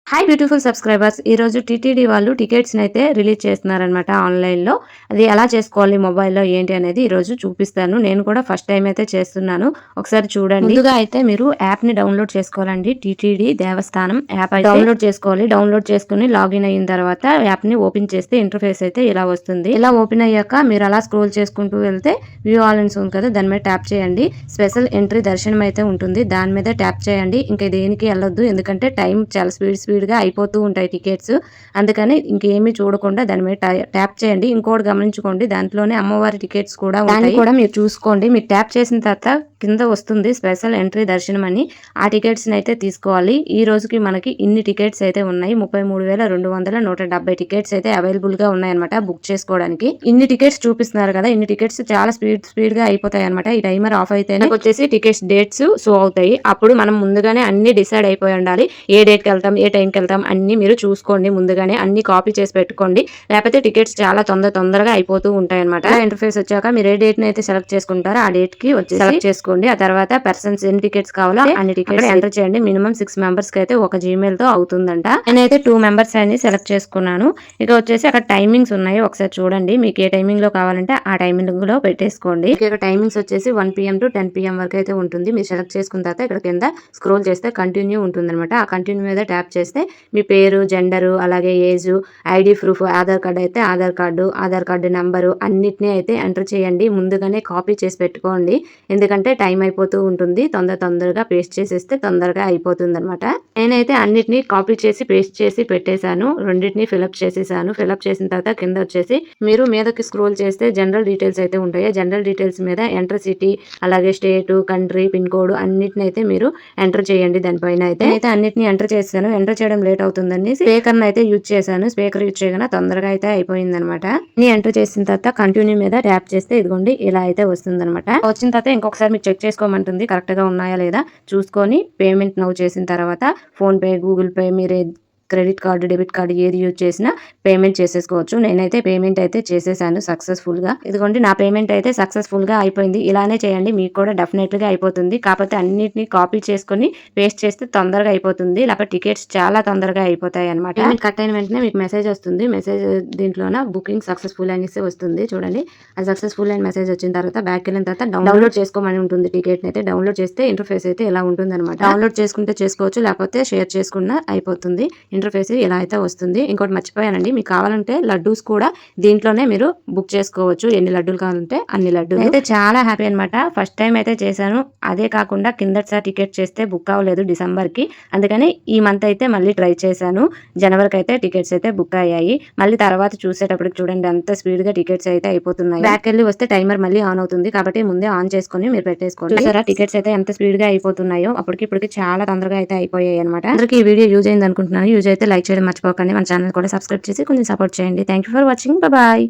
Hi beautiful subscribers ఈరోజు TTD వాళ్ళు టికెట్స్ని అయితే రిలీజ్ చేస్తున్నారనమాట ఆన్లైన్లో. అది ఎలా చేసుకోవాలి మొబైల్లో ఏంటి అనేది ఈరోజు చూపిస్తాను. నేను కూడా ఫస్ట్ టైం అయితే చేస్తున్నాను, ఒకసారి చూడండి. ముందుగా అయితే మీరు యాప్ని డౌన్లోడ్ చేసుకోవాలండి. టీటీడీ దేవస్థానం యాప్ అయితే డౌన్లోడ్ చేసుకోవాలి. డౌన్లోడ్ చేసుకుని లాగిన్ అయిన తర్వాత యాప్ని ఓపెన్ చేస్తే ఇంటర్ఫేస్ అయితే ఇలా వస్తుంది. ఇలా ఓపెన్ అయ్యాక మీరు అలా స్క్రోల్ చేసుకుంటూ వెళ్తే వ్యూ ఆల్ ఉంది కదా, దాని మీద ట్యాప్ చేయండి. స్పెషల్ ఎంట్రీ దర్శనం అయితే ఉంటుంది, దాని మీద ట్యాప్ చేయండి. ఇంకా దేనికి వెళ్ళొద్దు, ఎందుకంటే టైం చాలా స్పీడ్గా అయిపోతూ ఉంటాయి టికెట్స్. అందుకని ఇంకేమీ చూడకుండా దాని మీద ట్యాప్ చేయండి. ఇంకోటి గమనించుకోండి, దాంట్లోనే అమ్మవారి టికెట్స్ కూడా ఉంటాయి, కూడా మీరు చూసుకోండి. మీరు ట్యాప్ చేసిన తర్వాత కింద వస్తుంది స్పెషల్ ఎంట్రీ దర్శనం అని. ఆ టికెట్స్ అయితే తీసుకోవాలి. ఈ రోజుకి మనకి ఇన్ని టికెట్స్ అయితే ఉన్నాయి. 33,270 టికెట్స్ అయితే అవైలబుల్ గా ఉన్నాయన్నమాట బుక్ చేసుకోవడానికి. ఇన్ని టికెట్స్ చూపిస్తున్నారు కదా, ఇన్ని టికెట్స్ చాలా స్పీడ్ గా అయిపోతాయి అనమాట. ఈ టైమర్ ఆఫ్ అయితేనే వచ్చేసి టికెట్స్ డేట్స్ షో అవుతాయి. అప్పుడు మనం ముందుగానే అన్ని డిసైడ్ అయిపోయి ఉండాలి. ఏ డేట్ కి వెళ్తాం, ఏ టైంకి వెళ్తాం అన్ని మీరు చూసుకోండి. ముందుగానే అన్ని కాపీ చేసి పెట్టుకోండి, లేకపోతే టికెట్స్ చాలా తొందరగా అయిపోతూ ఉంటాయి అనమాట. ఇంటర్ఫేస్ వచ్చాక మీరు ఏ డేట్ ని అయితే సెలెక్ట్ చేసుకుంటారో ఆ డేట్ కి వచ్చి సెలెక్ట్ చేసుకోండి. ఆ తర్వాత పర్సన్స్ ఎన్ని టికెట్స్ కావాలో అన్ని టికెట్స్ ఎంటర్ చేయండి. మినిమం 6 మెంబర్స్ కి అయితే ఒక జీమెయిల్ తో అవుతుందంట. నేనైతే 2 మెంబర్స్ అని సెలెక్ట్ చేసుకున్నాను. ఇక వచ్చేసి అక్కడ టైమింగ్స్ ఉన్నాయి, ఒకసారి చూడండి. మీకు ఏ టైమింగ్ లో కావాలంటే ఆ టైమింగ్ లో పెట్టేసుకోండి. ఇక్కడ టైమింగ్స్ వచ్చేసి 1 PM to 10 PM వరకు అయితే ఉంటుంది. మీరు సెలెక్ట్ చేసుకున్న తర్వాత ఇక్కడ కింద స్క్రోల్ చేస్తే కంటిన్యూ ఉంటుంది అనమాట. ఆ కంటిన్యూ మీద ట్యాప్ చేస్తే మీ పేరు, జెండరు, అలాగే age, ID proof, Aadhaar card అయితే ఆధార్ కార్డు నెంబరు అన్నిటినీ అయితే ఎంటర్ చేయండి. ముందుగానే కాపీ చేసి పెట్టుకోండి, ఎందుకంటే టైం అయిపోతూ ఉంటుంది. తొందరగా పేస్ట్ చేసేస్తే తొందరగా అయిపోతుంది అనమాట. నేనైతే అన్నిటినీ కాపీ చేసి పేస్ట్ చేసి పెట్టేశాను. రెండింటిని ఫిలప్ చేసేసాను. ఫిలప్ చేసిన తర్వాత కింద వచ్చేసి మీరు మీదకి స్క్రోల్ చేస్తే జనరల్ డీటెయిల్స్ అయితే ఉంటాయి. జనరల్ డీటెయిల్స్ మీద ఎంటర్ సిటీ, అలాగే స్టేట్, కంట్రీ, పిన్ కోడ్ అన్నిటిని అయితే మీరు ఎంటర్ చేయండి. దానిపైన అయితే అన్నిటిని ఎంటర్ చేశాను. ఎంటర్ చేయడం లేట్ అవుతుందని స్పీకర్ అయితే యూజ్ చేశాను. స్పీకర్ యూజ్ చేయగానే తొందరగా అయితే అయిపోయింది అనమాట. ఎంటర్ చేసిన తర్వాత కంటిన్యూ మీద ట్యాప్ చేస్తే ఇదిగోండి ఇలా అయితే వస్తుంది అనమాట. వచ్చిన తర్వాత ఇంకొకసారి మీరు చెక్ చేసుకోమంటుంది, కరెక్ట్ గా ఉన్నాయా లేదా చూసుకొని పేమెంట్ నౌ చేసిన తర్వాత ఫోన్ పే, గూగుల్ పే, మీరు క్రెడిట్ కార్డు, డెబిట్ కార్డు ఏది యూజ్ చేసినా పేమెంట్ చేసేసుకోవచ్చు. నేనైతే పేమెంట్ అయితే చేసేసాను సక్సెస్ఫుల్ గా. ఇదిగోండి నా పేమెంట్ అయితే సక్సెస్ఫుల్ గా అయిపోయింది. ఇలానే చేయండి, మీకు కూడా డెఫినెట్ గా అయిపోతుంది. కాకపోతే అన్నిటిని కాపీ చేసుకుని పేస్ట్ చేస్తే తొందరగా అయిపోతుంది, లేకపోతే టికెట్స్ చాలా తొందరగా అయిపోతాయి అనమాట. పేమెంట్ కట్ అయిన వెంటనే మీకు మెసేజ్ వస్తుంది. మెసేజ్ దీంట్లోన బుకింగ్ సక్సెస్ఫుల్ అనేసి వస్తుంది. చూడండి, అది సక్సెస్ఫుల్ అయిన మెసేజ్ వచ్చిన తర్వాత బ్యాక్ వెళ్ళిన తర్వాత డౌన్లోడ్ చేసుకోమని ఉంటుంది. టికెట్ అయితే డౌన్లోడ్ చేస్తే ఇంటర్ఫేస్ అయితే ఇలా ఉంటుంది అనమాట. డౌన్లోడ్ చేసుకుంటే చేసుకోవచ్చు, లేకపోతే షేర్ చేసుకున్నా అయిపోతుంది. ఇంటర్ఫేస్ ఇలా అయితే వస్తుంది. ఇంకోటి మర్చిపోయానండి, మీకు కావాలంటే లడ్డూస్ కూడా దీంట్లోనే మీరు బుక్ చేసుకోవచ్చు. ఎన్ని లడ్డూలు కావాలంటే అన్ని లడ్డూలు. అయితే చాలా హ్యాపీ అనమాట. ఫస్ట్ టైం అయితే చేశాను. అదే కాకుండా కిందటిసారి టికెట్ చేస్తే బుక్ అవ్వలేదు డిసెంబర్ కి, అందుకని ఈ మంత్ అయితే మళ్ళీ ట్రై చేశాను. జనవరికి అయితే టికెట్స్ అయితే బుక్ అయ్యాయి. మళ్ళీ తర్వాత చూసేటప్పటికి చూడండి అంత స్పీడ్ గా టికెట్స్ అయితే అయిపోతున్నాయి. బ్యాక్ వెళ్ళి వస్తే టైమర్ మళ్ళీ ఆన్ అవుతుంది, కాబట్టి ముందే ఆన్ చేసుకుని మీరు పెట్టేసుకోండి. సరే, టికెట్స్ అయితే ఎంత స్పీడ్ గా అయిపోతున్నాయో అప్పటికి ఇప్పటికి చాలా తొందరగా అయితే అయిపోయాయి అనమాట. అందరికి ఈ వీడియో యూజ్ అయింది అనుకుంటున్నాను. యూజ్ అయితే లైక్ చేయడం మర్చిపోకండి. మన ఛానల్ కూడా సబ్స్క్రైబ్ చేసి కొంచెం సపోర్ట్ చేయండి. Thank you for watching. Bye.